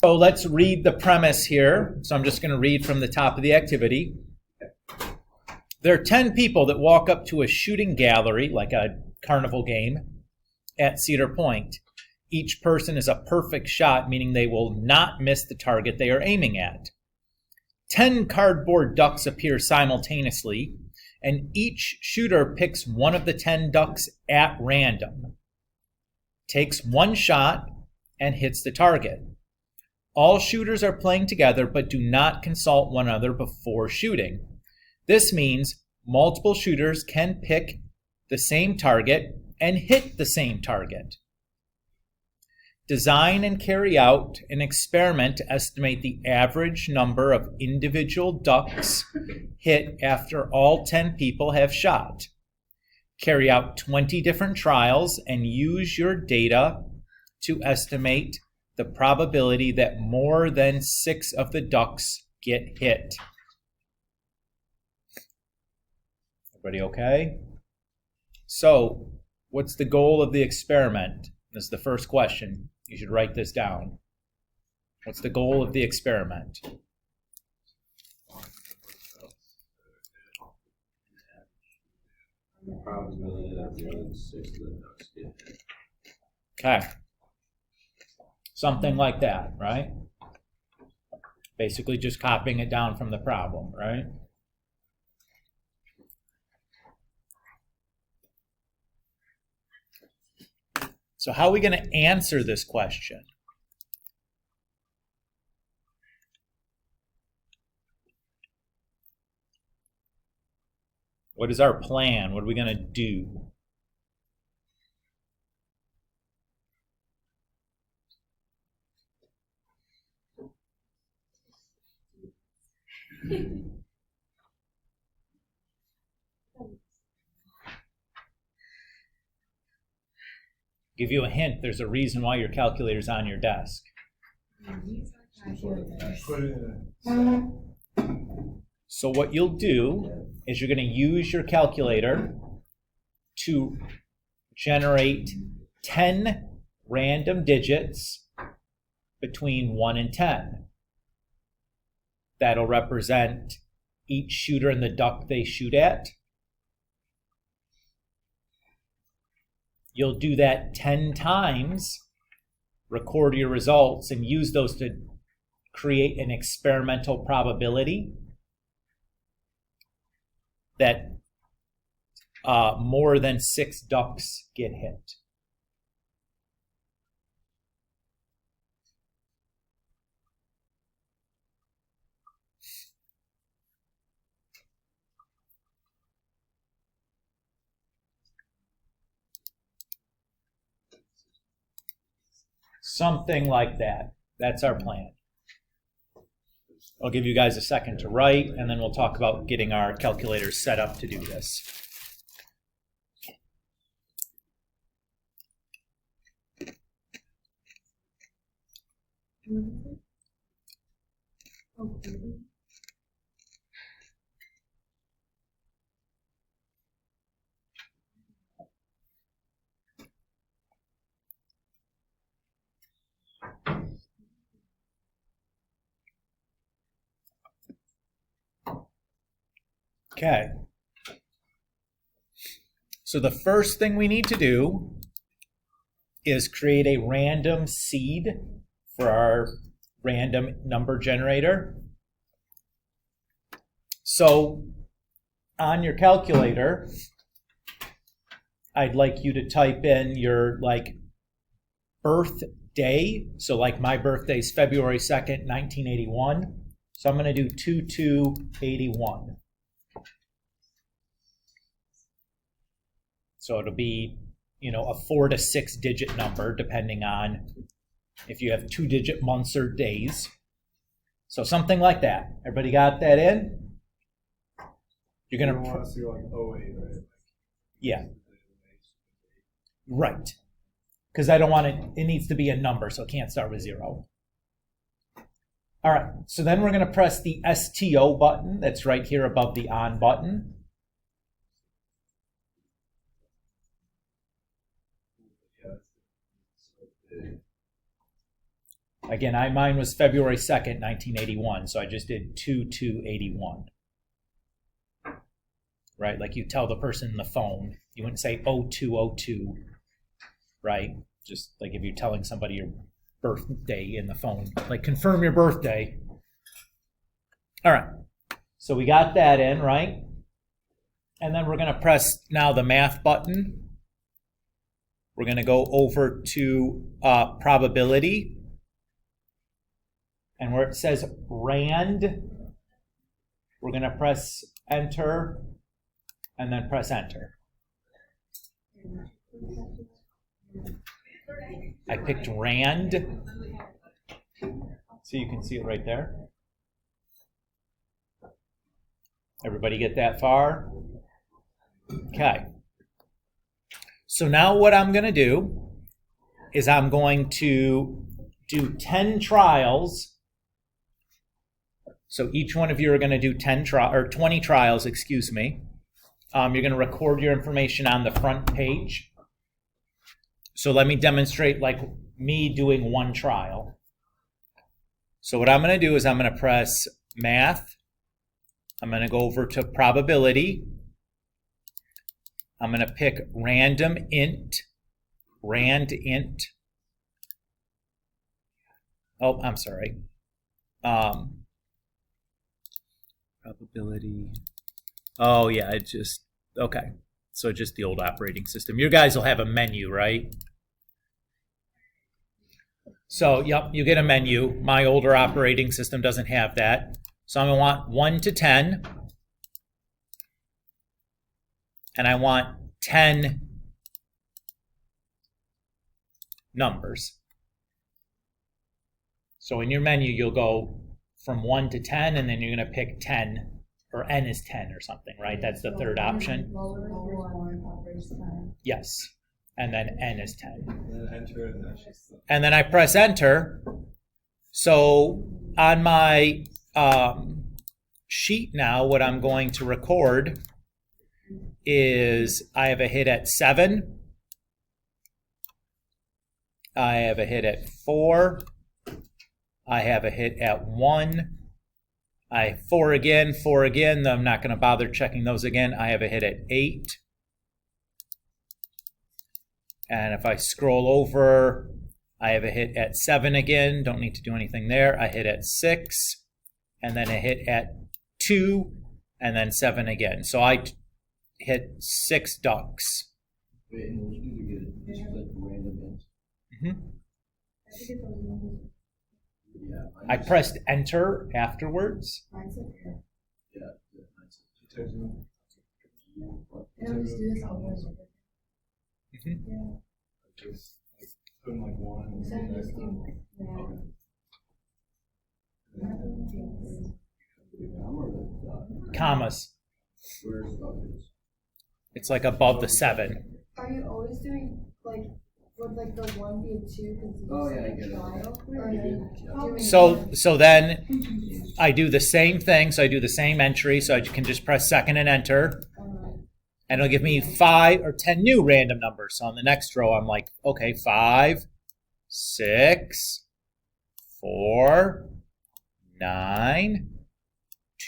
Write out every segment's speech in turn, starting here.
So let's read the premise here. So I'm just going to read from the top of the activity. There are 10 people that walk up to a shooting gallery, like a carnival game, at Cedar Point. Each person is a perfect shot, meaning they will not miss the target they are aiming at. 10 cardboard ducks appear simultaneously, and each shooter picks one of the 10 ducks at random, takes one shot, and hits the target. All shooters are playing together but do not consult one another before shooting. This means multiple shooters can pick the same target and hit the same target. Design and carry out an experiment to estimate the average number of individual ducks hit after all 10 people have shot. Carry out 20 different trials and use your data to estimate the probability that more than 6 of the ducks get hit. Everybody okay? So, what's the goal of the experiment? This is the first question. You should write this down. What's the goal of the experiment? Probability that more than 6 of the ducks get hit. Okay. Something like that, right? Basically just copying it down from the problem, right? So how are we going to answer this question? What is our plan? What are we going to do? Give you a hint, there's a reason why your calculator's on your desk. So what you'll do is you're going to use your calculator to generate 10 random digits between 1 and 10. That'll represent each shooter and the duck they shoot at. You'll do that 10 times, record your results, and use those to create an experimental probability that more than 6 ducks get hit. Something like that. That's our plan. I'll give you guys a second to write, and then we'll talk about getting our calculators set up to do this. Okay. So the first thing we need to do is create a random seed for our random number generator. So on your calculator, I'd like you to type in your birthday. So like my birthday is February 2nd, 1981. So I'm going to do 2281. So it'll be, a 4 to 6 digit number, depending on if you have 2-digit months or days. So something like that. Everybody got that in? You're going to want to see like 08, right? Yeah. Right. Because I don't want it needs to be a number, so it can't start with 0. All right, so then we're going to press the STO button that's right here above the on button. Again, mine was February 2nd, 1981, so I just did 2/2/81. Right? Like you tell the person on the phone, you wouldn't say 02/02, right? Just like if you're telling somebody your birthday in the phone, like confirm your birthday. All right, so we got that in, right? And then we're going to press now the math button. We're going to go over to probability. And where it says rand, we're going to press enter and then press enter. I picked rand, so you can see it right there. Everybody get that far? Okay. So now what I'm going to do is I'm going to do 10 trials. So each one of you are going to do 20 trials, excuse me. You're going to record your information on the front page. So let me demonstrate like me doing one trial. So what I'm going to do is I'm going to press math. I'm going to go over to probability. I'm going to pick random int. Oh, I'm sorry. Probability. Oh, yeah, okay. So just the old operating system. You guys will have a menu, right? So, yep, you get a menu. My older operating system doesn't have that. So I'm going to want 1 to 10. And I want 10 numbers. So in your menu, you'll go from 1 to 10, and then you're going to pick 10, or n is 10 or something, right? That's the third option. Yes. And then n is 10. And then I press enter. So on my sheet now, what I'm going to record is I have a hit at 7. I have a hit at 4. I have a hit at 1. 4 again, though I'm not going to bother checking those again. I have a hit at 8. And if I scroll over, I have a hit at 7 again. Don't need to do anything there. I hit at 6, and then a hit at 2, and then 7 again. So I hit 6 ducks. Wait, and what you do to get it? Like random int. Yeah. I pressed enter afterwards. Yeah. Put like 1 Commas. Where's others? It's like above the 7. Are you always doing like would like the 1 be a 2 because Oh, yeah, I get it. trial? Or are you doing So then I do the same thing. So I do the same entry. So I can just press second and enter. And it'll give me 5 or 10 new random numbers. So on the next row, I'm like, okay, 5, 6, 4, 9,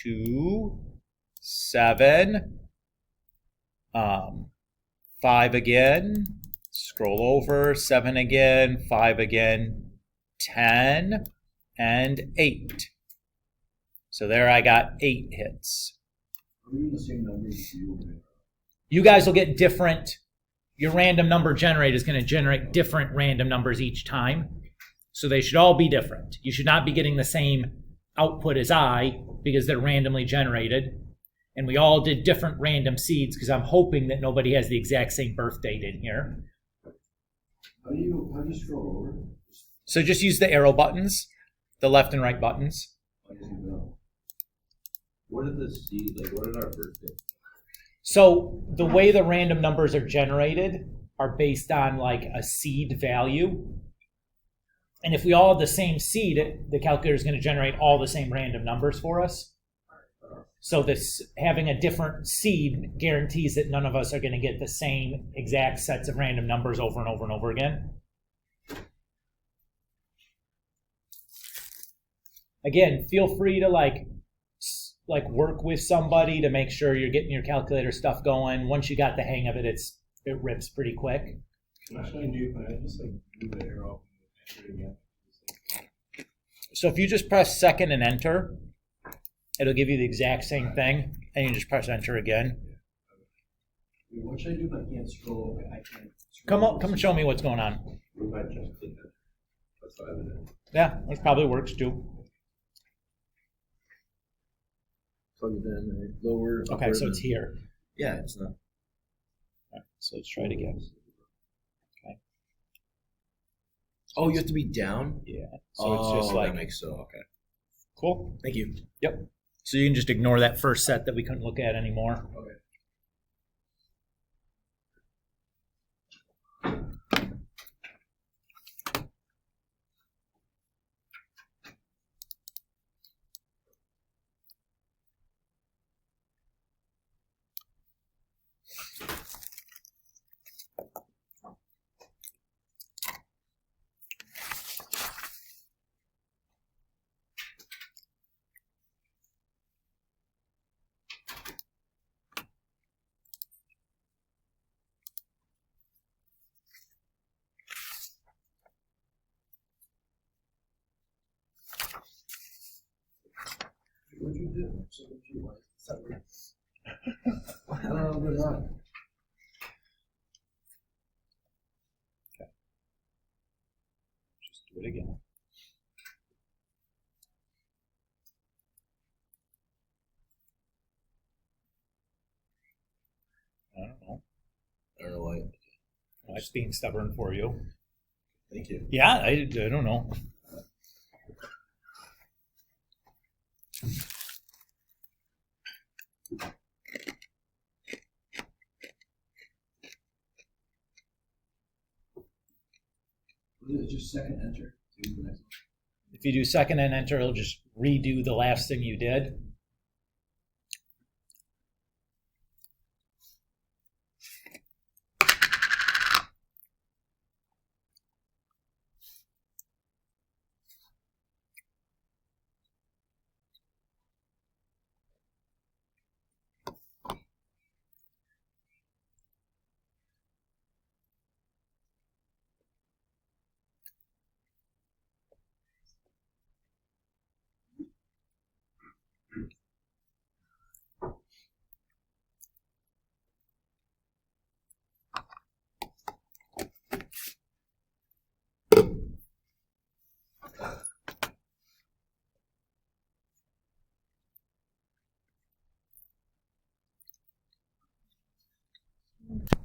2, 7, 5 again, scroll over, 7 again, 5 again, 10, and 8. So there I got 8 hits. Are we in the same numbers as you? You guys will get different, your random number generator is going to generate different random numbers each time. So they should all be different. You should not be getting the same output as I because they're randomly generated. And we all did different random seeds because I'm hoping that nobody has the exact same birth date in here. How do you scroll over? So just use the arrow buttons, the left and right buttons. How does it go? What did the seed, like what did our birthday? So the way the random numbers are generated are based on like a seed value. And if we all have the same seed, the calculator is going to generate all the same random numbers for us. So this having a different seed guarantees that none of us are going to get the same exact sets of random numbers over and over and over again. Again, feel free to like work with somebody to make sure you're getting your calculator stuff going. Once you got the hang of it, it rips pretty quick. Can I just like move the arrow and enter it again? So if you just press second and enter, it'll give you the exact same thing, and you just press enter again. Wait, what should I do if I can't scroll? I can't. Come and show me what's going on. We might just click it. That's 5 minutes. Yeah, that probably works too. Plug it in, right? Lower. Okay, upper, so it's then- here. Yeah, it's not. Right, so let's try it again. Okay. Oh, you have to be down? Yeah. So it's just like that makes so, okay. cool. Thank you. Yep. So you can just ignore that first set that we couldn't look at anymore. Okay. What'd you do? So what you want? Separate. I don't know what's going on. Just do it again. I don't know. I don't know why. Why it's being stubborn for you. Thank you. Yeah, I don't know. What is it? Just second enter. Do the next one. If you do second and enter, it'll just redo the last thing you did.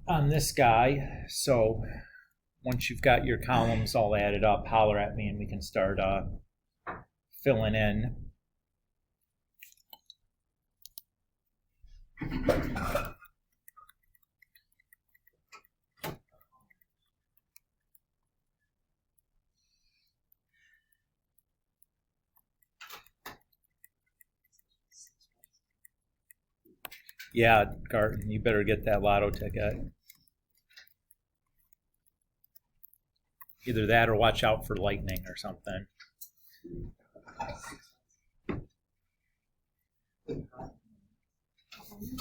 On this guy, so once you've got your columns all added up, holler at me and we can start filling in. Yeah, Garton, you better get that lotto ticket. Either that or watch out for lightning or something.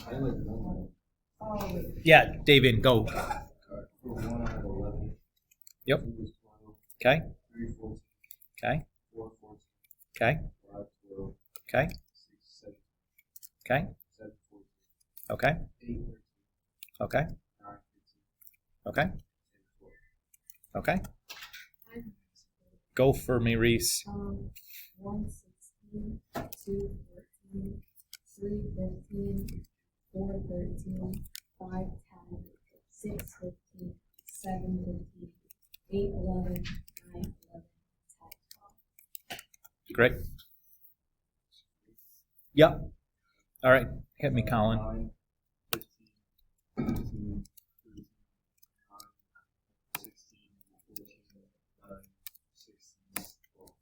I like one Oh, wait. Yeah, David, go. card. For 1 out of 11. Yep. 2 is 12. Okay, 3, 14. okay, 4, 14. okay, 5, 12. okay, 6, 7. okay, 7, 14. okay, 8, 13. okay, 9, 15. okay, 10, 12. okay. Go for me, Reese. 116, 2, 14, 3, 15, 4, 13, 5, 10, 6, 15, 7, 15, 8, 11, 9, 11, 10, 12. Great. Yep. All right. Hit me, Colin. 9, 15, 15, 13, 16, 14, 9, 16, 12.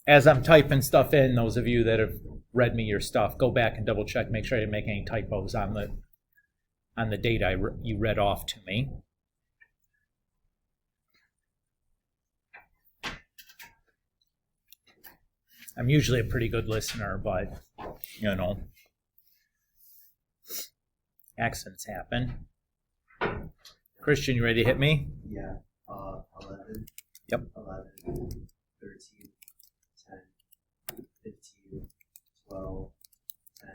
As I'm typing stuff in, those of you that have read me your stuff, go back and double check, make sure I didn't make any typos on the data you read off to me. I'm usually a pretty good listener, but, you know, accents happen. Christian, you ready to hit me? Yeah, 11. Yep. 11, 13, 10, 15, 12, 10,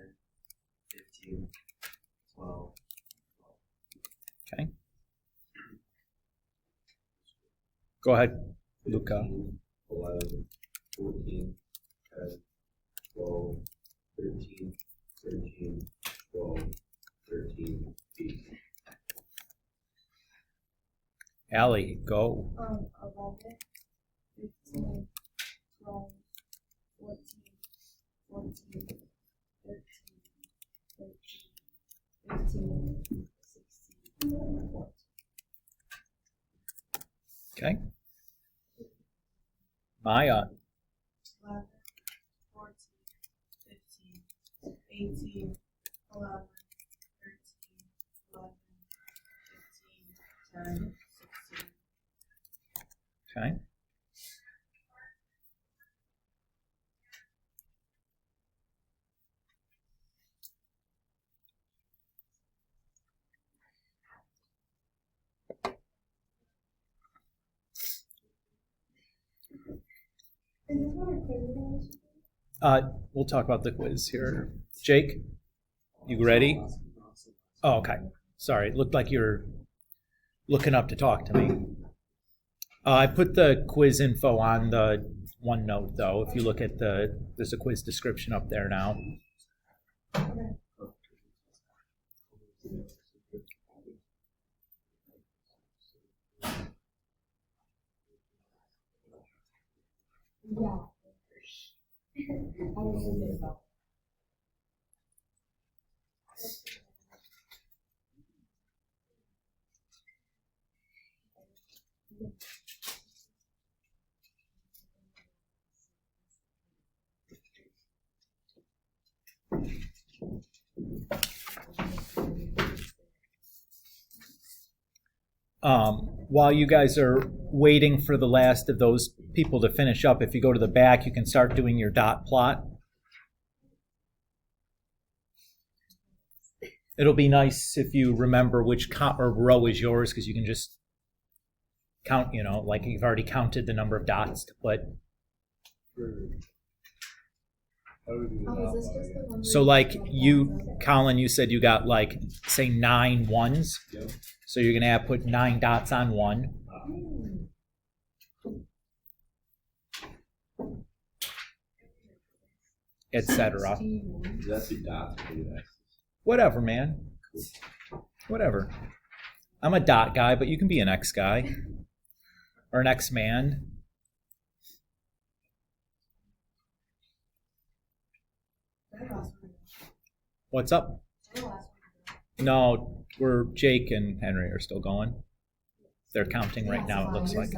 15, 12. Okay. Go ahead, Luca. 11, 14, 10, 12, 13, 13, 12, 13, 8. Allie, go. 11, 15, 12, 14, 14, 13, 15, 16, 14. Okay. Maya. 11, 14, 15, 18, 11, 13, 11, 15, 10, 16. Okay. Is this what our quiz is? We'll talk about the quiz here. Jake, you ready? Oh, okay. Sorry, it looked like you were looking up to talk to me. I put the quiz info on the OneNote, though. If you look at there's a quiz description up there now. Yeah. I was thinking about. While you guys are waiting for the last of those people to finish up, if you go to the back, you can start doing your dot plot. It'll be nice if you remember which row is yours, because you can just count, you know, like you've already counted the number of dots to put. Oh, is this just the one? So like you, Colin, you said you got like, say 9 ones. Yep. So you're gonna have put 9 dots on one. Etc. That's your dots. Whatever, man. Whatever. I'm a dot guy, but you can be an X guy. Or an X man. What's up? No, Jake and Henry are still going. They're counting right now, it looks like.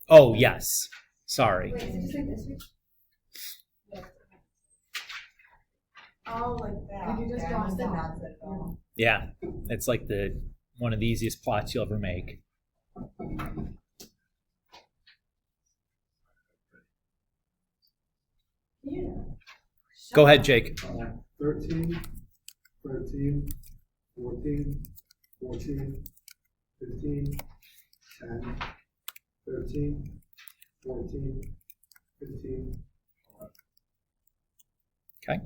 Oh, yes. Sorry. Wait, did you say this week? Oh, like that. Did you just Yeah, draw I must have dots? not said that. Yeah, it's like one of the easiest plots you'll ever make. Yeah. Go ahead, Jake. 13, 13, 14, 14, 15, 10, 13, 14, 15. Okay.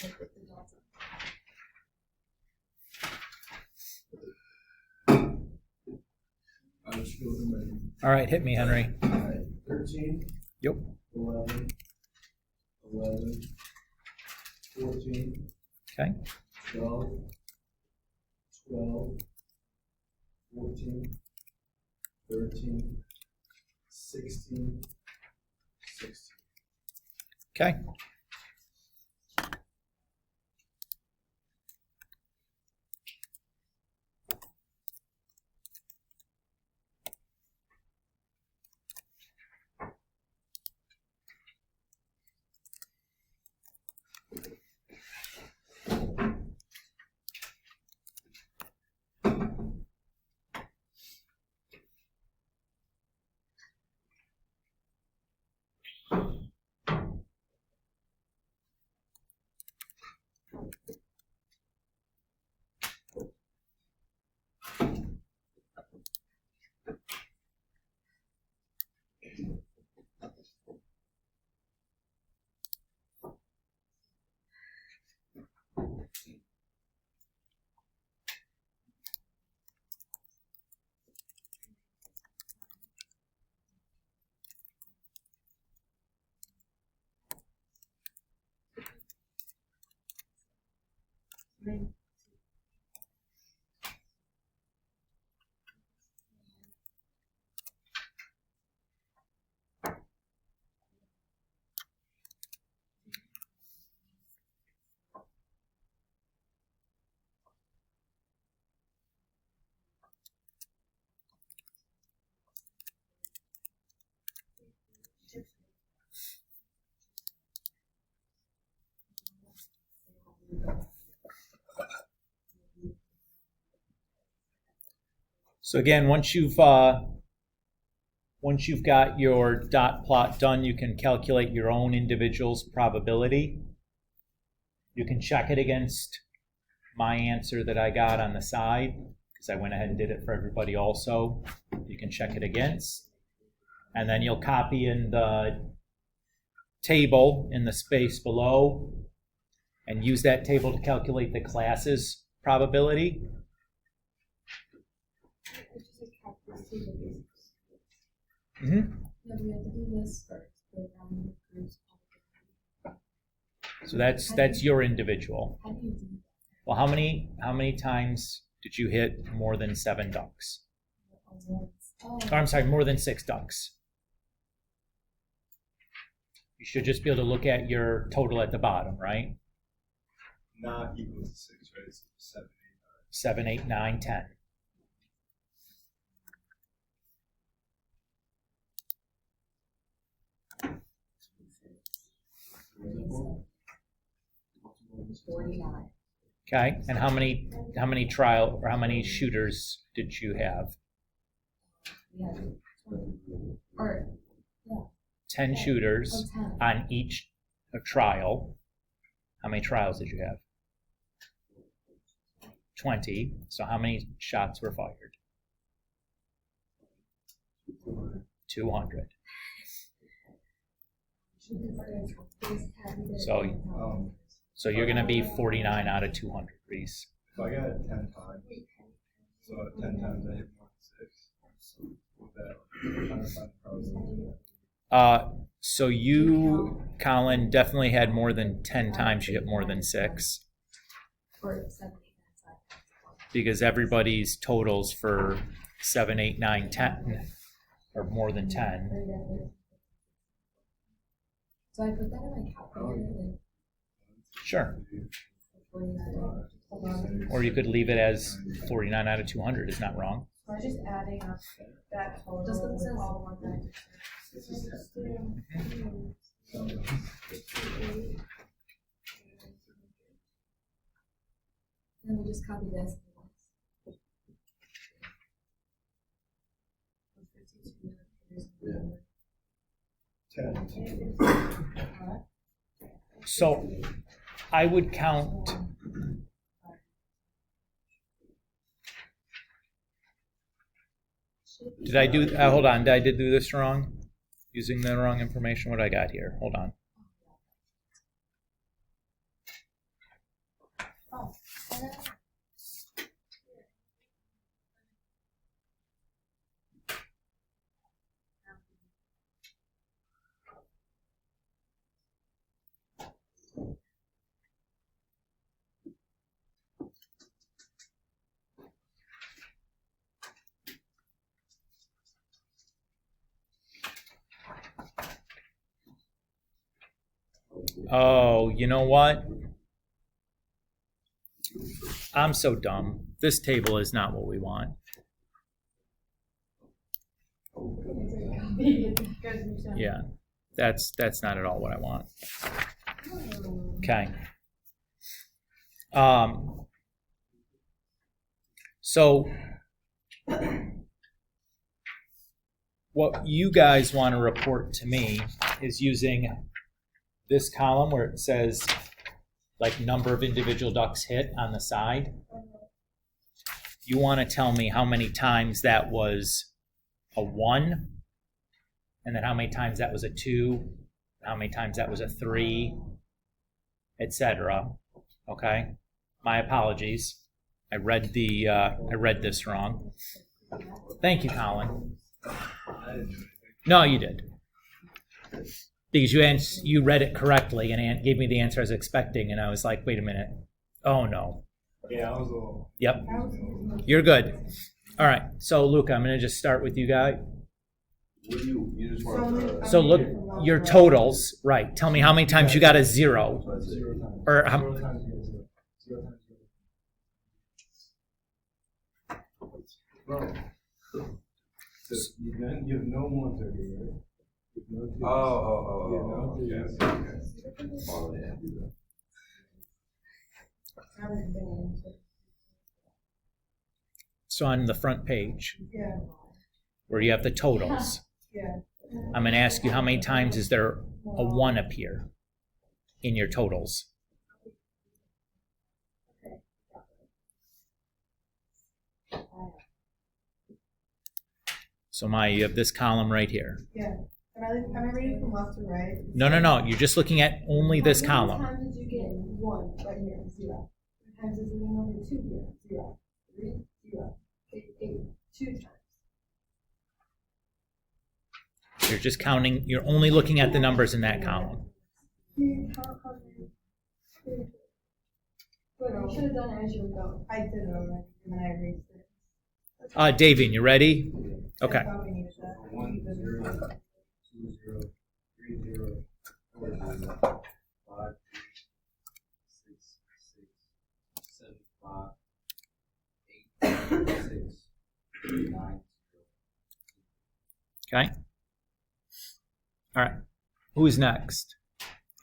like with the dots I'm just going ready. All right, hit me, Henry. All right, 13, Yep. 11, 11, 14, Okay. 12, 12, 14, 13, 16, 16. Okay. So again, once you've got your dot plot done, you can calculate your own individual's probability. You can check it against my answer that I got on the side, because I went ahead and did it for everybody also. You can check it against. And then you'll copy in the table in the space below and use that table to calculate the class's probability. Mm-hmm. No, we have to do this first, go down the groups. So that's your individual. How do you do Well, how many times did you hit more than 7 ducks? that? Oh, Or, I'm sorry, more than 6 ducks. You should just be able to look at your total at the bottom, right? Not equal to 6, right? It's 7, 7, 8, 9, 10. It's 49. Okay, and how many trial or how many shooters did you have? We had 20. Or, 10 shooters oh, 10. on each trial. How many trials did you have? 20. So how many shots were fired? 200. So you're going to be 49 out of 200, Reese. If I got it 10 times, so 10 times I hit more than 6, so with that, I'm trying to find the probability. So you, Colin, definitely had more than 10 times you hit more than 6, Or 7, 8, 9, 10. because everybody's totals for 7, 8, 9, 10 are more than 10. So I put that in my calculator, like Sure. 49. Hold on. Or you could leave it as 49 out of 200. It's not wrong. So I'm just adding up that total Just what it with says. all one thing. Then we just copy this. 10. So I would count. Did I do, hold on, did I do this wrong? Using the wrong information? What I got here? Hold on. Oh, you know what? I'm so dumb. This table is not what we want. Yeah, that's not at all what I want. Okay. So what you guys want to report to me is using this column where it says like number of individual ducks hit on the side. You want to tell me how many times that was a 1, and then how many times that was a 2, how many times that was a 3, etc. Okay? My apologies. I read this wrong. Thank you, Colin. No, you did. Because you read it correctly and gave me the answer I was expecting, and I was like, wait a minute. Oh, no. Yeah, I was a little. Yep. You're good. All right. So, Luca, I'm going to just start with you guys. What do you just want to? So, look, your totals, right. Tell me how many times you got a 0. 0 times. Or 0 times 0. 0 times 0. Bro. So you have no ones over here, right? You have no twos. You have no twos. Oh, yeah. So on the front page, Yeah. where you have the totals, Yeah. I'm going to ask you how many times is there a 1 appear in your totals? So you have this column right here. Yeah. Am I reading from left to right? No. You're just looking at only this column. How many times did you get 1 right here? 0. How many times is it number 2 here? 0. 3, 0. 8, 2 times. You're just counting, you're only looking at the numbers in that column. But you should have done it as you were going. I did it already, and then I erased it. Davian, you ready? Okay. I thought we needed that. 1 0 2 0 3 0 4 0 5 6 7 5 8 6 9 Okay. All right. Who's next?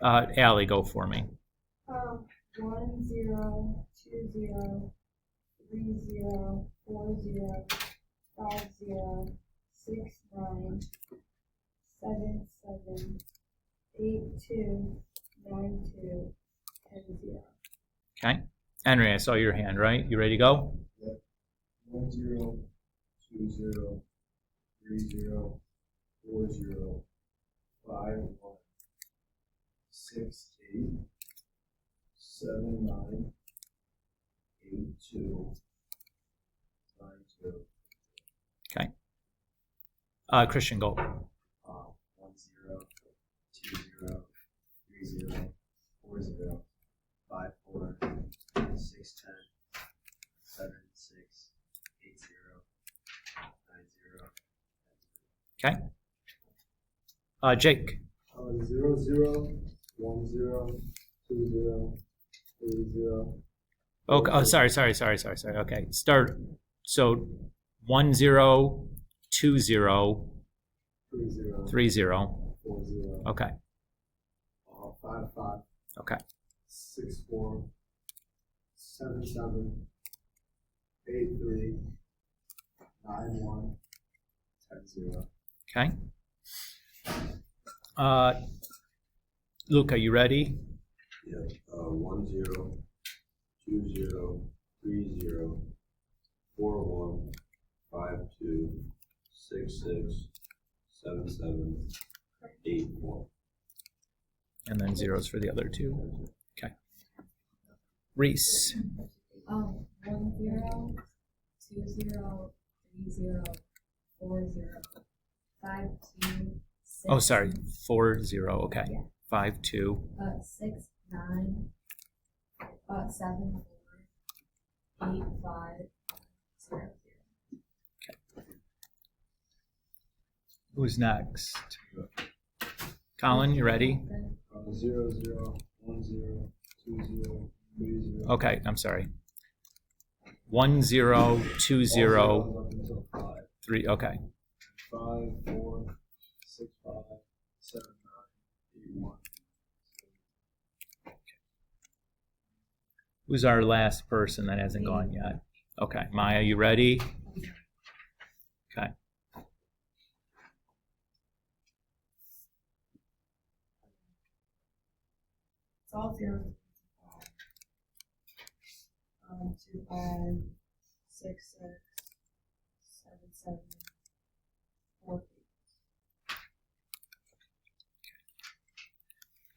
Allie, go for me. 1, 0, 2, 0, 3, 0, 4, 0, 5, 0, 6, 9, 7, 7, 8, 2, 9, 2, 10, 0. Okay. Henry, I saw your hand, right? You ready to go? 1 0 2 0 3 0 4 0 5 1 6 8 7 9 8 2 9 2 Okay. Christian, go. 1 0 2 0 3 0 4 0 5 4 6 10 7 6 8 0 9 0. Okay. Jake. 0 0 1 0 2 0 3 0. Oh, sorry. Okay. Start. So 1 0 2 0 3 0 3 0. 4 0 Okay. 5 5 Okay. 6 4 7 7 8 3 9 1 10 0. Okay. Luca, you ready? Yeah. 1 0 2 0 3 0 4 1 5 2 6 6 7 7 8 1. And then zeros for the other two. Okay. Reese. 1, 0, 2, 0, 3, 0, 4, 0, 5, 2, 6. Oh, sorry. 4 0. Okay. Yeah. 5 2. 6, 9, 7, 4, 8, 5, 0, 0. Who's next? Colin, you ready? 0, 0, 1, 0, 2, 0, 3, 0. Okay, I'm sorry. 1 0 2 0 Up until 5. 3. Okay. 5, 4, 6, 5, 7, 9, 8, 1. Who's our last person that hasn't gone yet? Okay, Maya, you ready? Okay. It's all 0 to 5. 2, 5, 6, 6, 7, 7, 4, 8.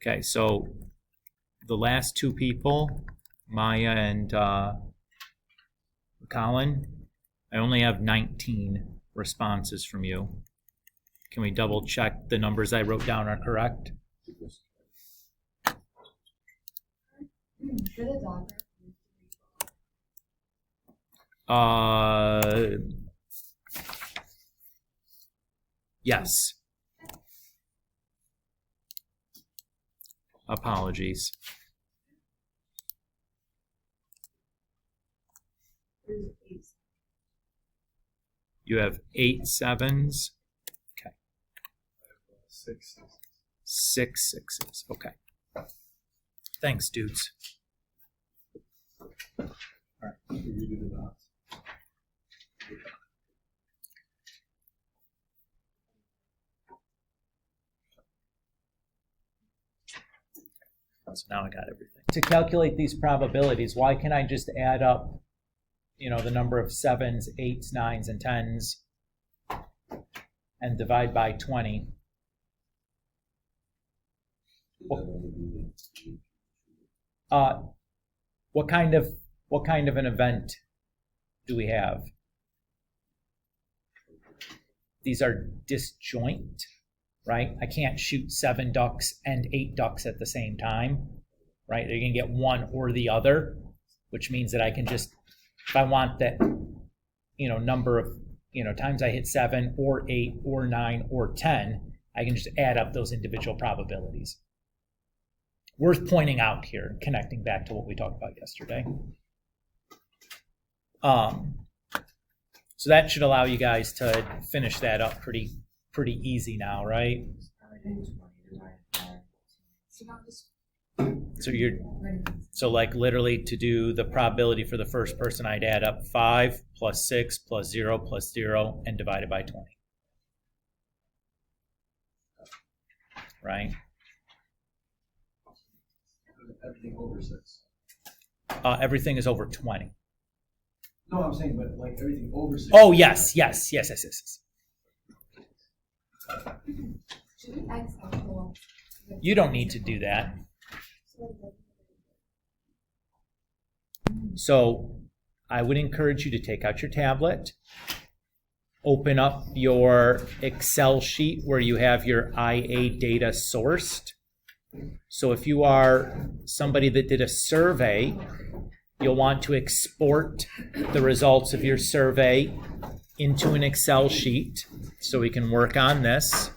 Okay, so the last two people, Maya and Colin, I only have 19 responses from you. Can we double check the numbers I wrote down are correct? For the dog. Yes. Apologies. There's 8. You have 8 7s. Okay. 6, 6. 6 6s. Okay. Thanks, dudes. You do the dots. So now I got everything. To calculate these probabilities, why can't I just add up, the number of 7s, 8s, 9s, and 10s and divide by 20? What kind of an event do we have? These are disjoint, right? I can't shoot 7 ducks and 8 ducks at the same time, right? They're going to get one or the other, which means that I can just, if I want that, number of, times I hit 7 or 8 or 9 or 10, I can just add up those individual probabilities. Worth pointing out here, connecting back to what we talked about yesterday. So that should allow you guys to finish that up pretty easy now, right? So like literally to do the probability for the first person, I'd add up 5 plus 6 plus 0 plus 0 and divide it by 20. Right? Everything over 6. Everything is over 20. No, I'm saying, but like everything over 6. Oh, yes. Should we X out the one? You don't need to do that. So I would encourage you to take out your tablet, open up your Excel sheet where you have your IA data sourced. So if you are somebody that did a survey, you'll want to export the results of your survey into an Excel sheet so we can work on this.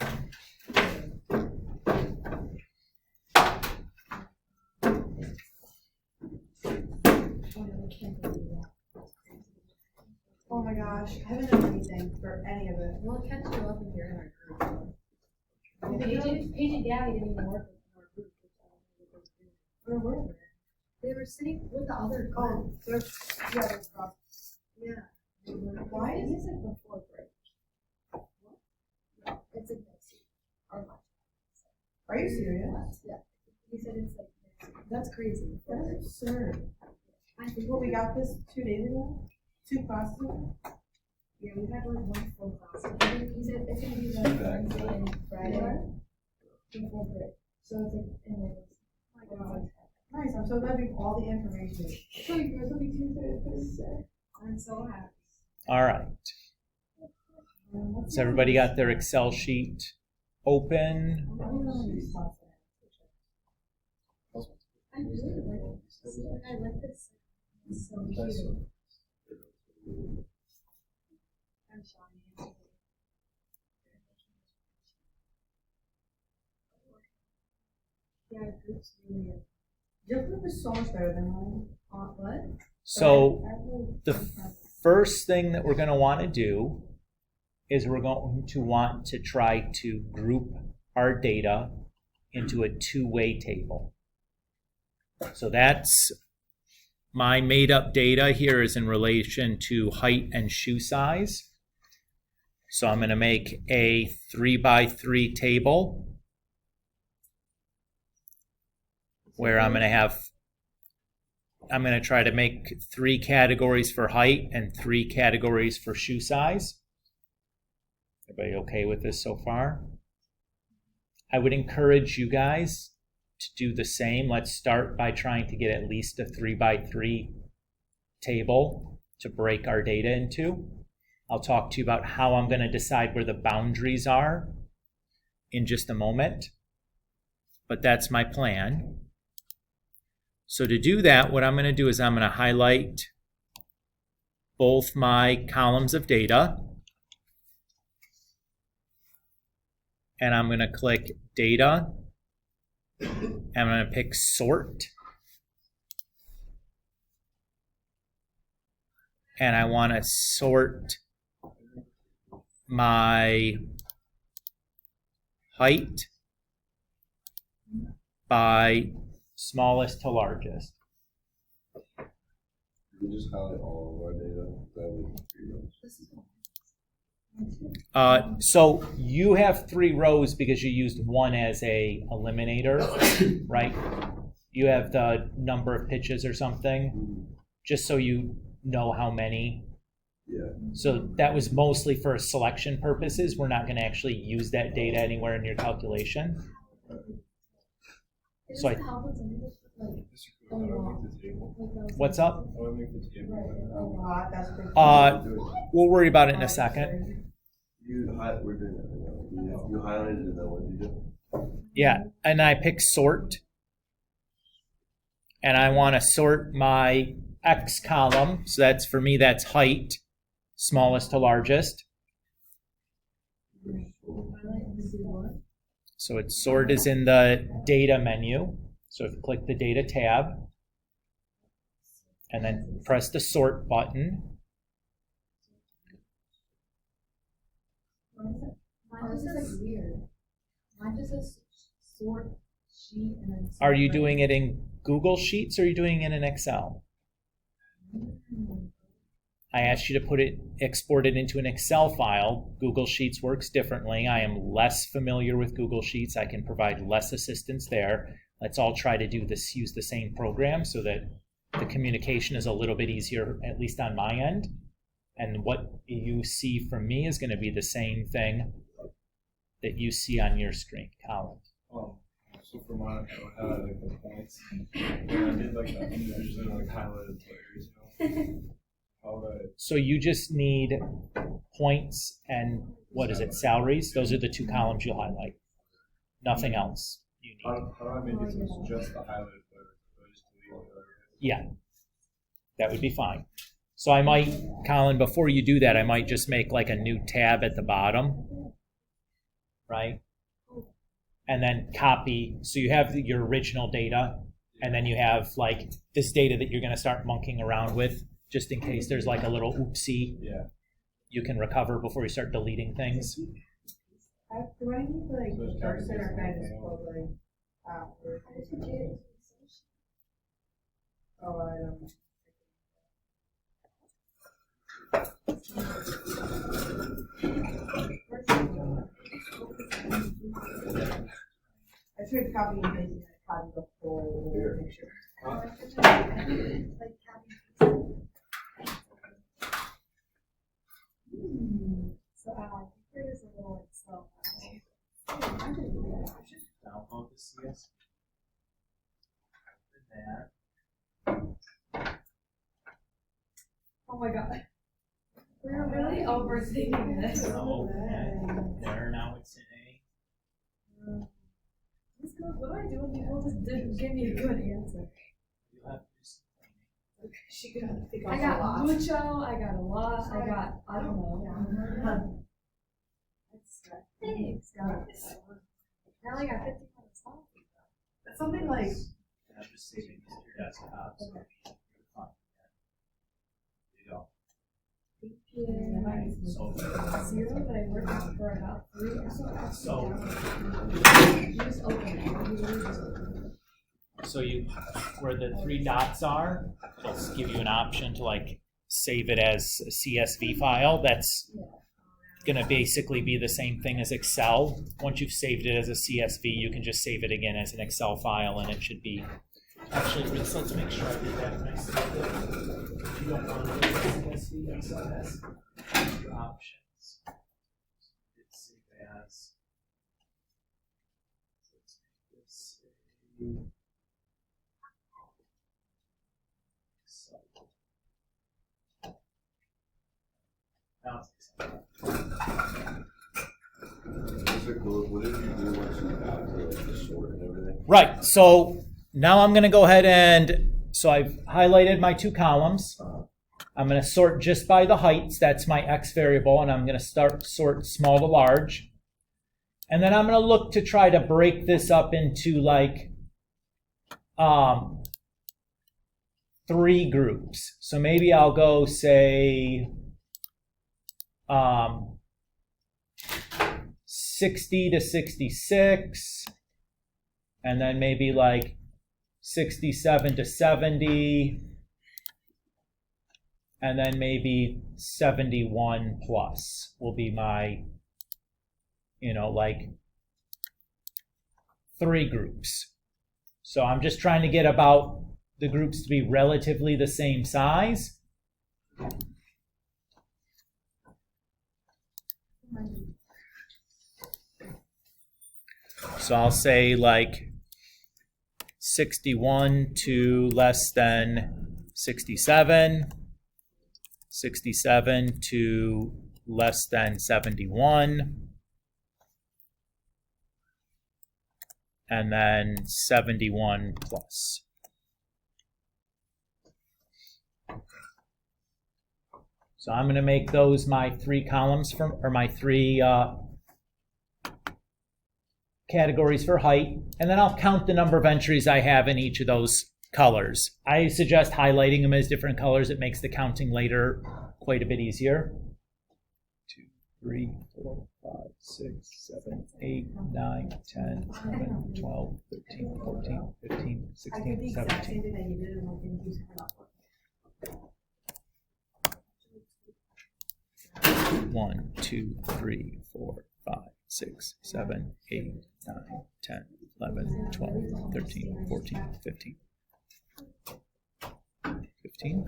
Oh my gosh, I haven't done anything for any of it. Well, it catch you up if you're in our group. Paige and Gabby didn't even work in our group. Where were they? They were sitting with the other Oh, group. there's the other stuff. Yeah. Why is It's like before break. No, it's like next week. Or March. Are you serious? Yeah. He said it's like next week. That's crazy. That's absurd. I think Well, we got this 2 days ago, 2 classes ago. yeah, we've had like one full class. He said it's gonna be like Wednesday and Friday before break. So it's like in like Oh my God. Nice, I'm so glad we have all the information. So you guys will be Tuesday and Thursday. I'm so happy. All right. So everybody got their Excel sheet open? I really like this. I like this. It's so cute. I'm sorry. Yeah, Your group is so much better than mine. What? So the first thing that we're going to want to do is we're going to want to try to group our data into a two-way table. So that's my made-up data here is in relation to height and shoe size. So I'm going to make a 3x3 table where I'm going to try to make 3 categories for height and 3 categories for shoe size. Everybody okay with this so far? I would encourage you guys to do the same. Let's start by trying to get at least a 3x3 table to break our data into. I'll talk to you about how I'm going to decide where the boundaries are in just a moment, but that's my plan. So to do that, what I'm going to do is I'm going to highlight both my columns of data, and I'm going to click Data, and I'm going to pick Sort, and I want to sort my height by smallest to largest. We just highlight all of our data. That would be So you have 3 rows because you used one as a eliminator, right? You have the number of pitches or something, just so you know how many. Yeah. So that was mostly for selection purposes. We're not going to actually use that data anywhere in your calculation. So I, what's up? We'll worry about it in a second. We're doing that right now. You highlighted it, though. What did you do? Yeah, and I pick Sort. And I want to sort my X column. So that's, for me, that's height, smallest to largest. So its sort is in the data menu. So if you click the data tab and then press the sort button. Mine just says weird. Mine just says sort sheet and then. Are you doing it in Google Sheets or are you doing it in Excel? I asked you to export it into an Excel file. Google Sheets works differently. I am less familiar with Google Sheets. I can provide less assistance there. Let's all try to do this, use the same program so that the communication is a little bit easier, at least on my end. And what you see from me is going to be the same thing that you see on your screen, Colin. So for mine, I would highlight like the points. And I did like the individually like highlighted players, you know. So you just need points and what is it, salaries? Those are the 2 columns you'll highlight. Nothing else you need. How do I make it so it's just the highlighted players? Do I just delete the other? Yeah, that would be fine. So I might, Colin, before you do that, I might just make like a new tab at the bottom, right? And then copy, so you have your original data, and then you have like this data that you're going to start monkeying around with, just in case there's like a little oopsie. Yeah. You can recover before you start deleting things. Do I need to like person or kind of just put like oh, I don't know. I tried copying and pasting it, copy the whole picture. So here is a little Excel. Download the CS. Open that. Oh my god. We're really overthinking this. No, there, now it's in a. What do I do when people just didn't give me a good answer? You'll have to do some cleaning. She got pick I got mucho, I got a lot, I don't know. Thanks, guys. Now I got 50 minutes off. That's something like And I'm just saving this to your desktop. So there you go. So, Zero, but I worked out for about 3 hours. So- You just open it. so you, where the 3 dots are, it'll give you an option to like save it as a CSV file. That's going to basically be the same thing as Excel. Once you've saved it as a CSV, you can just save it again as an Excel file, and it should be. Actually, for this, let's make sure I did that when I saved it. If you don't want to do CSV, Excel has your options. It's save as. Let's make this a Excel. Now it's Excel. What did you do once you got to like the sort and everything? Right, so now I'm going to go ahead and, so I've highlighted my 2 columns. I'm going to sort just by the heights, that's my X variable, and I'm going to sort small to large. And then I'm going to look to try to break this up into like 3 groups. So maybe I'll go say 60 to 66, and then maybe like 67 to 70, and then maybe 71 plus will be my, like 3 groups. So I'm just trying to get about the groups to be relatively the same size. So I'll say like 61 to less than 67, 67 to less than 71, and then 71 plus. So I'm going to make those my 3 columns or my 3 categories for height, and then I'll count the number of entries I have in each of those colors. I suggest highlighting them as different colors. It makes the counting later quite a bit easier. 2, 3, 4, 5, 6, 7, 8, 9, 10, 11, 12, 13, 14, 15, 16, 17. 1, 2, 3, 4, 5, 6, 7, 8, 9, 10, 11, 12, 13, 14, 15. 15?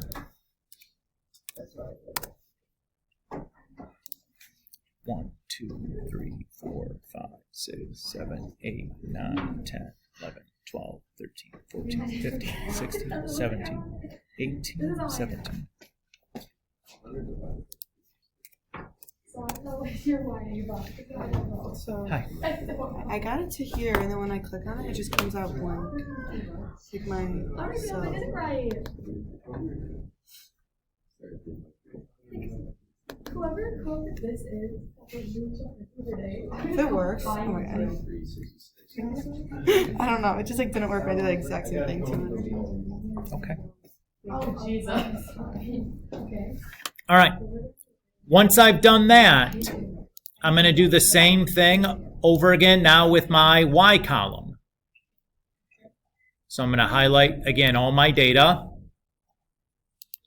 One, 2, 3, 4, 5, 6, 7, 8, 9, 10, 11, 12, 13, 14, 15, 16, 17, 18, 17. So I don't know what you're whining about. I don't know. So Hi. I got it to here, and then when I click on it, it just comes out blank. Like my. I don't even know if I did it right. Whoever this is, If it works, oh my god. I don't know. It just like didn't work. I did the exact same thing to it. Okay. Oh, Jesus. Okay. All right. Once I've done that, I'm going to do the same thing over again now with my Y column. So I'm going to highlight again all my data.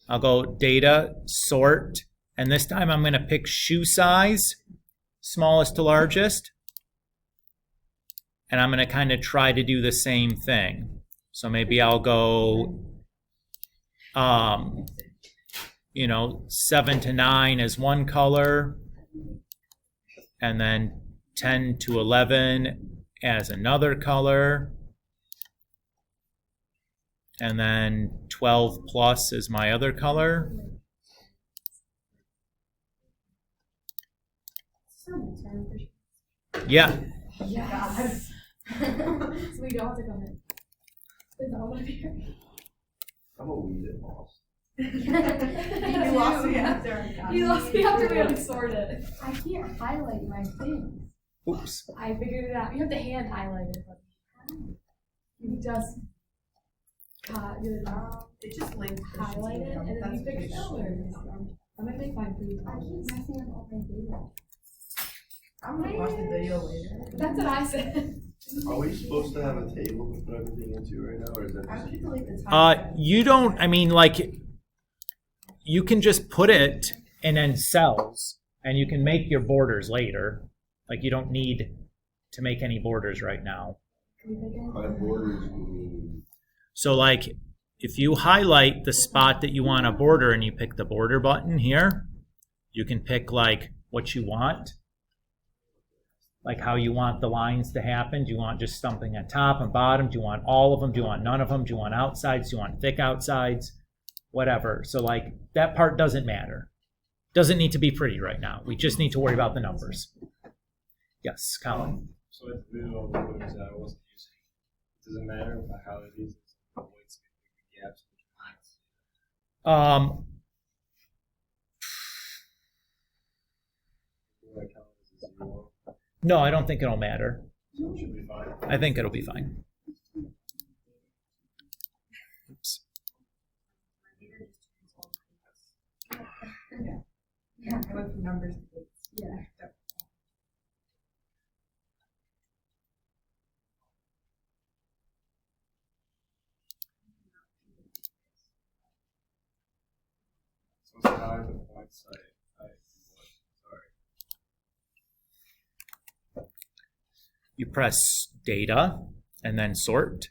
I'll go data, sort, and this time I'm going to pick shoe size, smallest to largest. And I'm going to kind of try to do the same thing. So maybe I'll go 7 to 9 as one color, and then 10 to 11 as another color, and then 12 plus is my other color. Yeah. Yes. So we don't have to come in. Is that what I'm hearing? I'm a wee bit lost. You lost me after. You lost me after we unsorted. I can't highlight my things. Oops. I figured it out. You have to hand highlight it. You just. It just linked. highlight it, and then you pick colors. I'm gonna make mine for you. I keep messing up all my data. I'm gonna watch the video later. That's what I said. Are we supposed to have a table to put everything into right now, or is that I just? should delete the time. You don't, I mean, like, you can just put it and then cells, and you can make your borders later. Like, you don't need to make any borders right now. By borders, you mean? So, like, if you highlight the spot that you want to border and you pick the border button here, you can pick, like, what you want. Like how you want the lines to happen. Do you want just something at top and bottom? Do you want all of them? Do you want none of them? Do you want outsides? Do you want thick outsides? Whatever. So like that part doesn't matter. Doesn't need to be pretty right now. We just need to worry about the numbers. Yes, Colin. So at the middle of the words that I wasn't using, it doesn't matter if I highlight these, it's white space, the gaps. Do I count as a 0? No, I don't think it'll matter. So it should be fine. I think it'll be fine. Oops. Yeah, I went from numbers to dates. Yeah. So it's high the point site. Sorry. You press data and then sort.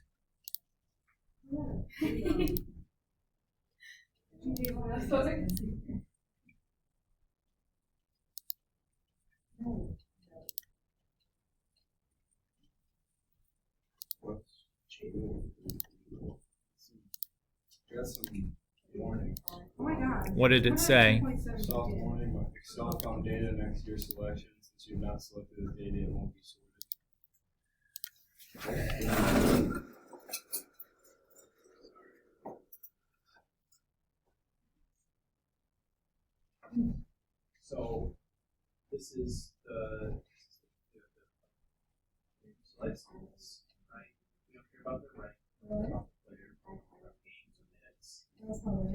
What's changing? Got some warning. Oh my god. What did it say? Soft warning, Excel found data next to your selection. Since you've not selected the data, it won't be sorted. So this is the license, right? We don't care about the rank. We don't care about the player. We don't care about games or minutes. That's probably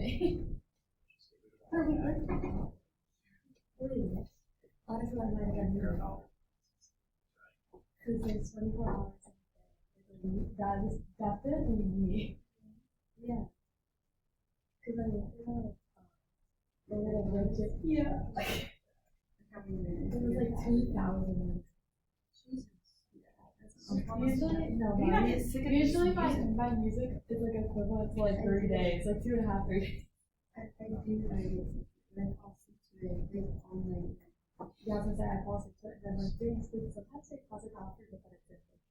honestly, I might have done Care it. about Because there's 24 hours in the day. That is definitely me. Yeah. Because I mean, yeah. It was like 2,000. Usually, no, You gotta get sick of this usually music. my music is like equivalent to like 3 days, like 2.5, 3 days. I do, I fall asleep to it, there's online. Yeah, I was gonna say I fall asleep to it, and then like during sleep, sometimes I pause it out, forget that it's different.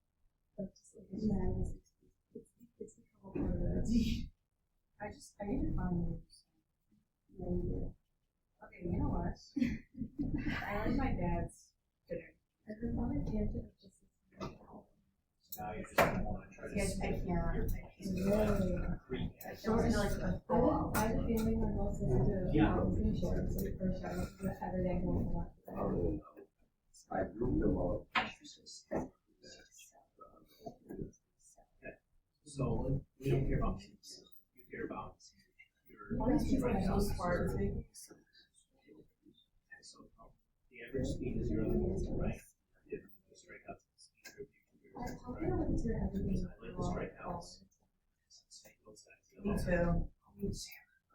But just like, Yeah, it's become a part of the routine. I need to find those. yeah, you do. Okay, you know what? I like my dad's dinner. I've been on a tangent of just now you just don't want to try to Yes, I skip can't. your really. It wasn't like a I have a feeling my most is to gonna share it, so the first show, with everything going on. I grouped them all. So we don't care about minutes. We care about your What is just strikeouts. the most part? So the average speed is your other goal, right? If the strikeouts I'm hoping I went through everything. I like the strikeouts. Me too.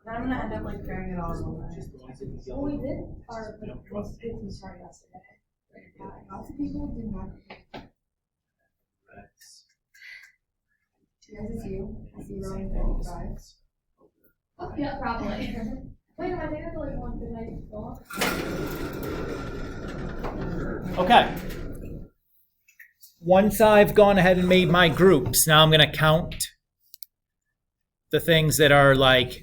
Then I'm gonna end up like carrying it all over. Just the ones that you Well, we did our most good to start yesterday. Lots of people did not. Yes, it's you. I see Ryan 55. Oh, yeah, probably. Wait, am I there for like one good night go off? Okay. Once I've gone ahead and made my groups, now I'm going to count the things that are like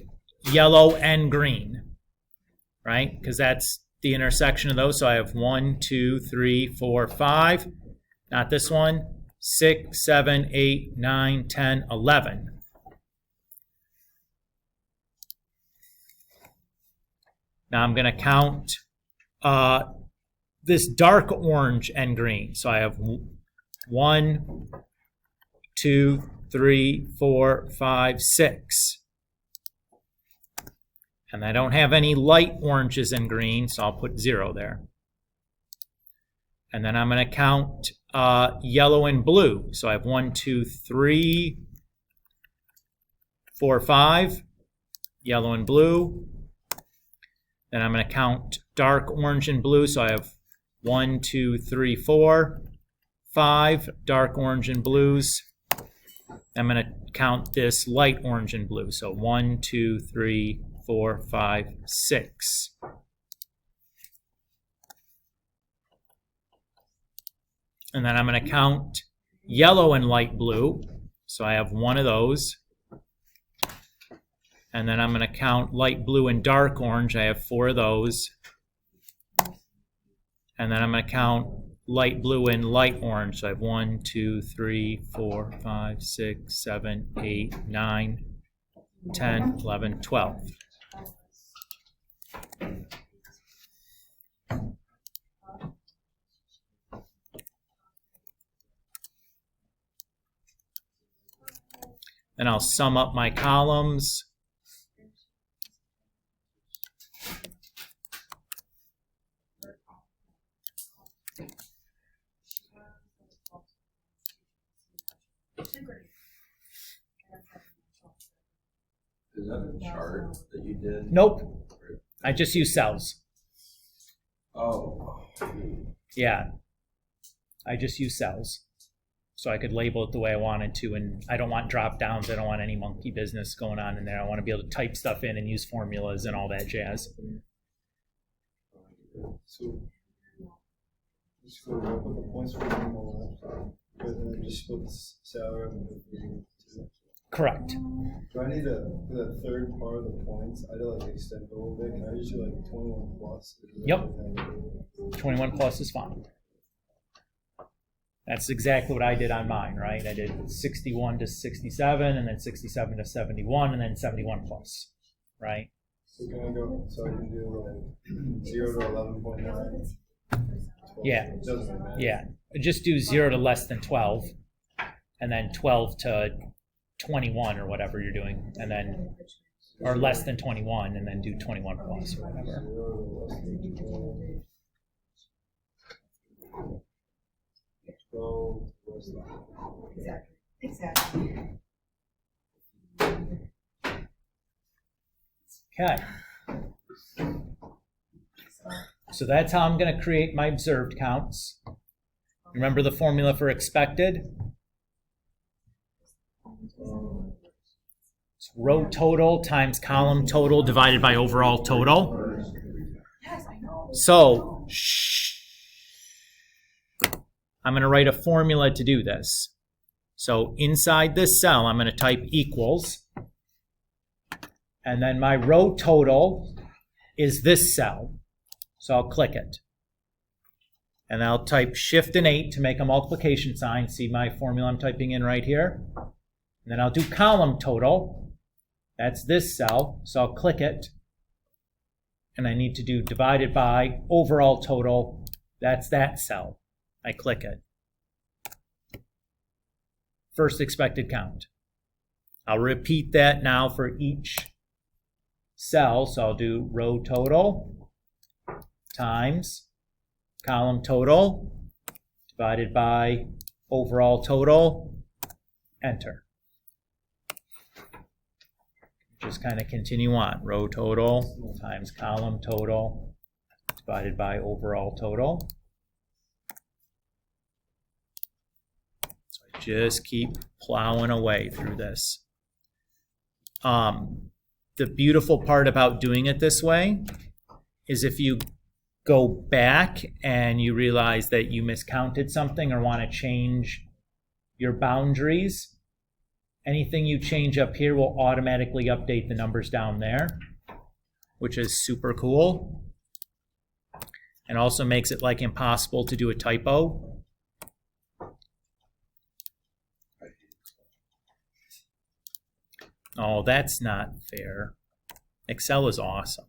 yellow and green, right? Because that's the intersection of those. So I have 1, 2, 3, 4, 5. Not this one. 6, 7, 8, 9, 10, 11. Now I'm going to count this dark orange and green. So I have 1, 2, 3, 4, 5, 6. And I don't have any light oranges and green, so I'll put 0 there. And then I'm going to count yellow and blue. So I have 1, 2, 3, 4, 5, yellow and blue. Then I'm going to count dark orange and blue. So I have 1, 2, 3, 4, 5 dark orange and blues. I'm going to count this light orange and blue. So 1, 2, 3, 4, 5, 6. And then I'm going to count yellow and light blue. So I have 1 of those. And then I'm going to count light blue and dark orange. I have 4 of those. And then I'm going to count light blue and light orange. So I have 1, 2, 3, 4, 5, 6, 7, 8, 9, 10, 11, 12. Then I'll sum up my columns. Is that a chart that you did? Nope. I just use cells. Oh. Yeah. I just use cells. So I could label it the way I wanted to, and I don't want drop downs. I don't want any monkey business going on in there. I want to be able to type stuff in and use formulas and all that jazz. So, just go up with the points for the left, but then just split the salary and the Correct. do I need to, for the third part of the points, I do like extend it a little bit, can I just do like 21 plus? Yep. 21 plus is fine. That's exactly what I did on mine, right? I did 61 to 67, and then 67 to 71, and then 71 plus, right? So can I go, so I can do like 0 to 11.9? Yeah. Doesn't matter. Yeah. Just do 0 to less than 12, and then 12 to 21 or whatever you're doing, and then, or less than 21, and then do 21 plus or whatever. 0 to less than 12 plus that. Exactly. Okay. So that's how I'm going to create my observed counts. Remember the formula for expected? It's row total times column total divided by overall total. So, I'm going to write a formula to do this. So inside this cell, I'm going to type equals. And then my row total is this cell. So I'll click it. And I'll type Shift and 8 to make a multiplication sign. See my formula I'm typing in right here? And then I'll do column total. That's this cell. So I'll click it. And I need to do divided by overall total. That's that cell. I click it. First expected count. I'll repeat that now for each cell. So I'll do row total times column total divided by overall total, enter. Just kind of continue on. Row total times column total divided by overall total. So I just keep plowing away through this. The beautiful part about doing it this way is if you go back and you realize that you miscounted something or want to change your boundaries, anything you change up here will automatically update the numbers down there, which is super cool. And also makes it like impossible to do a typo. Oh, that's not fair. Excel is awesome.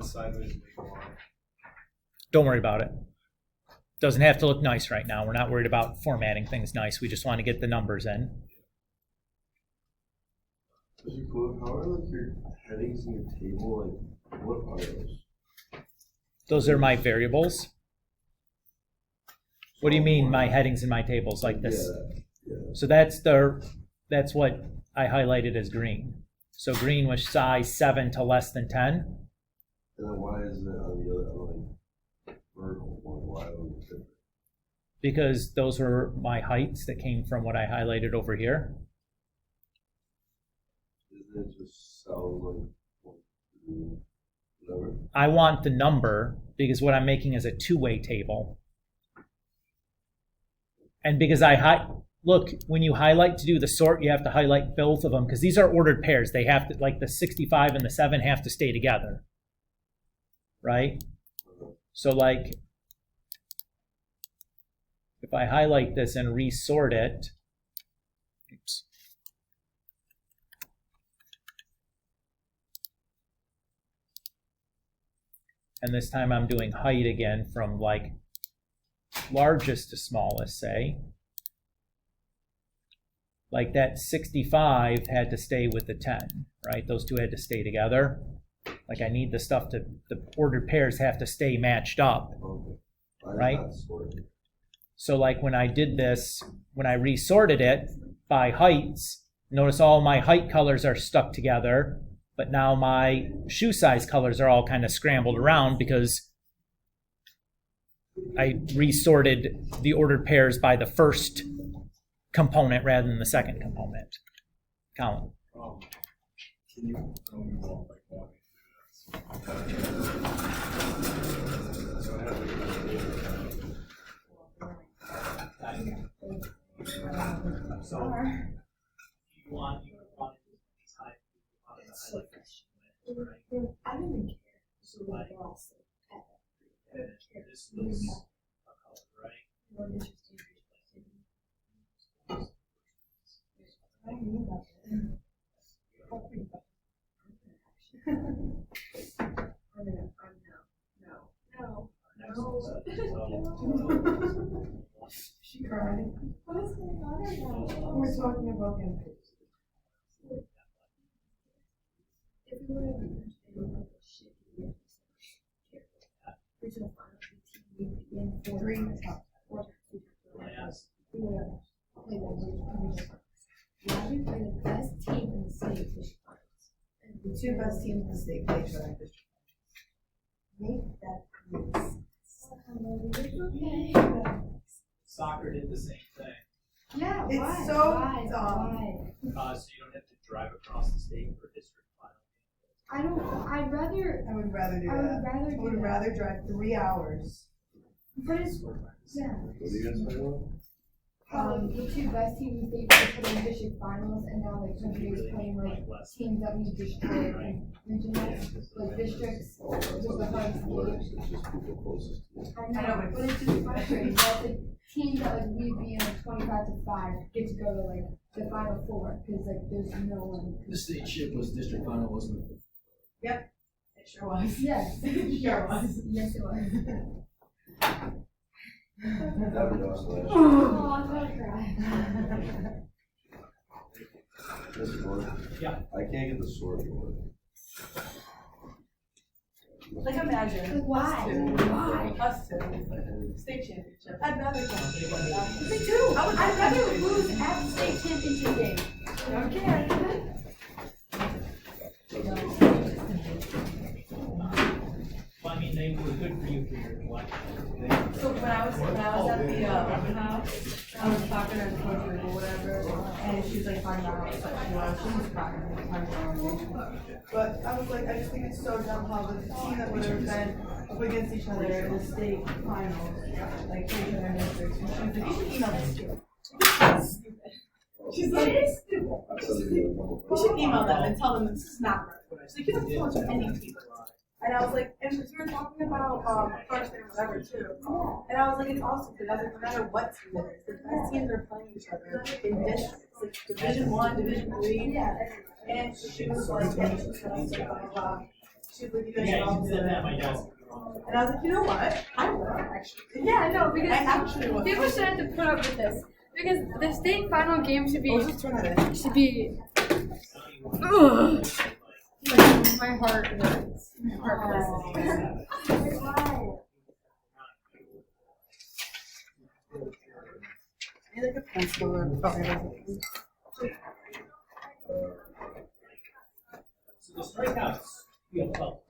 the sideways legal line. Don't worry about it. Doesn't have to look nice right now. We're not worried about formatting things nice. We just want to get the numbers in. Mr. Quote, how are like your headings in your table, like, what are those? Those are my variables. What do you mean my headings in my tables like this? Yeah. So that's what I highlighted as green. So green was size 7 to less than 10. And then why is it on the other, like, vertical one, why was it different? Because those were my heights that came from what I highlighted over here. Isn't it just sound like, whatever? I want the number because what I'm making is a two-way table. And because look, when you highlight to do the sort, you have to highlight both of them because these are ordered pairs. They have to, like the 65 and the 7 have to stay together, right? So like, if I highlight this and resort it, oops. And this time I'm doing height again from like largest to smallest, say. Like that 65 had to stay with the 10, right? Those two had to stay together. Like I need the stuff to, the ordered pairs have to stay matched up, Okay. Why is right? that sorted? So like when I did this, when I resorted it by heights, notice all my height colors are stuck together, but now my shoe size colors are all kind of scrambled around because I resorted the ordered pairs by the first component rather than the second component. Colin. Can you tell me more, like, walk me through this? So I have So, you want to these high, right? I don't even care. So like, this looks a color, right? More interesting. I don't know about that. She cried. What is going on right now? We're talking about him. If we were to understand what the shit we have to say, original final 15 begin for 3 Yes. we would have played that original. Imagine play the best team in the state of Fish Finals. And The 2 best teams in the state play each other. make that make Soccer did the same thing, Yeah, It's why? so Why? dumb. Why? so you don't have to drive across the state for district final. I don't, I'd rather, I would rather do I would that. rather I do would that. rather drive 3 hours. But it's, yeah. What are you guys talking about? The 2 best teams in the state were playing district finals, and now like country is playing like teams that we destroyed and regionals, like districts, just the hardest What game. is it, just people closest to you? I know, but it's just frustrating, that the teams that like we'd be in like 25-5 get to go to like the final 4, because like there's no one. The state ship was district final, wasn't it? It sure was. Yes. Sure was. Yes, it was. That was last Oh, I'm gonna cry. Mr. Gordon? Yeah. I can't get the sword to work. Like imagine. Like, why? Us two. State championship. I'd rather go. Me too. I'd rather lose at the state championship game. Okay. Well, I mean, they were good for you for your collection. So when I was at the open house, I was talking to the coach or whatever, and she was like talking about how upset she was. She was crying. But I was like, I just think it's so dumb how the team that would have been up against each other in the state finals, like each other in districts. And she was like, you should email this too. She's like, it's stupid. You should email them and tell them this is not right. She's like, you don't talk to any team. And I was like, and we were talking about first and whatever too. And I was like, it's awesome because no matter what team it is, the best teams are playing each other in districts, like Division 1, Division 3. And she was like, She's like, you guys Yeah, should all you do said that at it. my desk. And I was like, you know what? I will actually. Yeah, no, because I actually will. people should have to put up with this. Because the state final game should be I was just trying to. should be ugh. Like, my heart hurts. My heart hurts. I need like a pencil or something. So the strikeouts feel felt.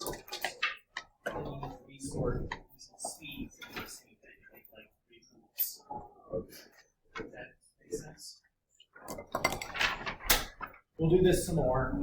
Then you need to resort using speeds and the same thing, like 3 moves. Does that make sense? We'll do this some more.